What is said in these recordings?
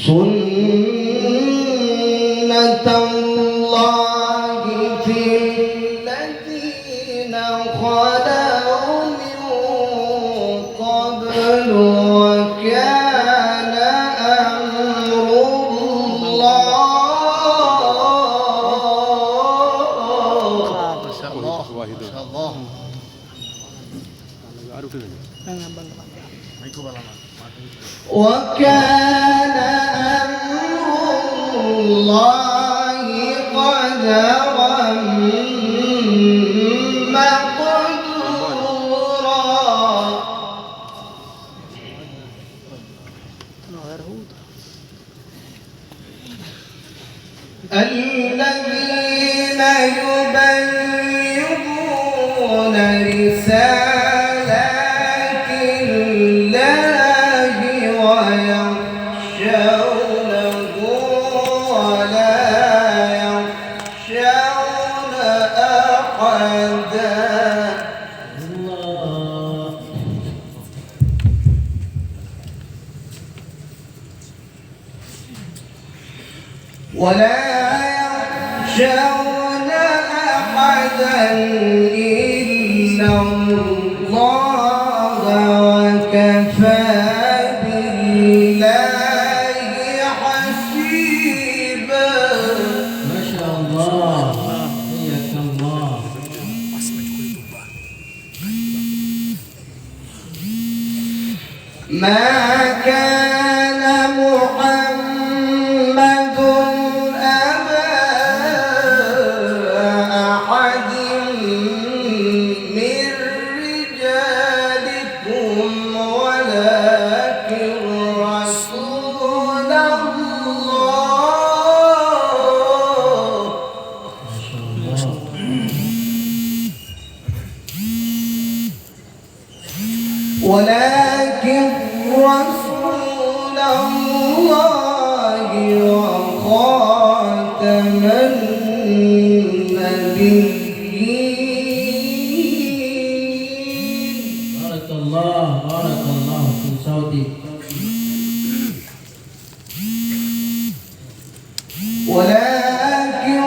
سنة الله في الذين خلوا من قبل وكان أمر الله. ما شاء الله ما شاء الله. وكان أمر الله قدرا مقدورا. الذين يبلغون رسالات الله ويخشونه ولا يخشون أحدا. ولا يخشون أحدا إلا الله وكفى بالله حسيبا. ما شاء الله حياك الله. ما كان محمد أبا أحد من رجالكم ولكن رسول الله. ولكن رسول الله وخاتم النبيين. بارك الله في صوتك. ولكن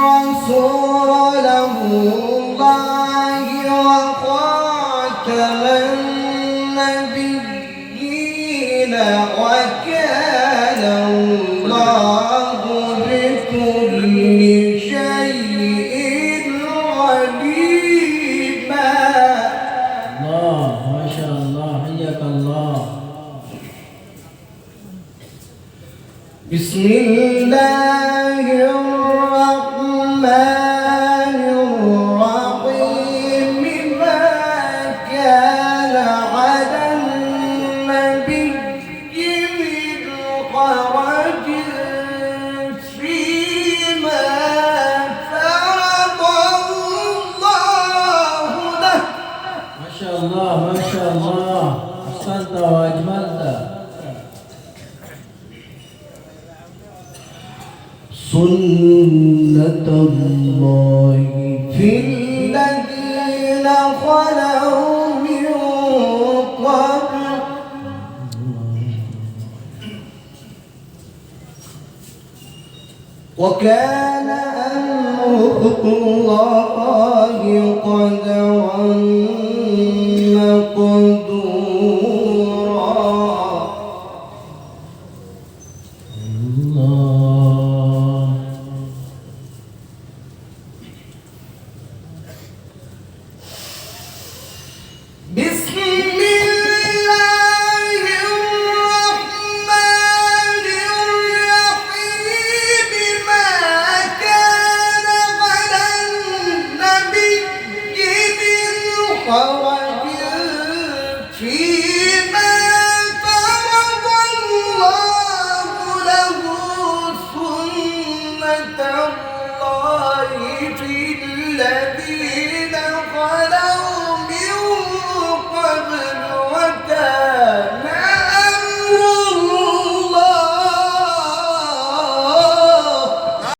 رسول الله وخاتم النبيين وكان الله بكل شيء عليما. الله ما شاء الله حياك الله. بسم الله الرحمن الرحيم. ما كان على النبي من حرج فيما فرض الله له. ما شاء الله ما شاء الله. أحسنت وأجملت. سنة الله في الذين خلوا من قبل وكان أمر الله قدرا مقدورا.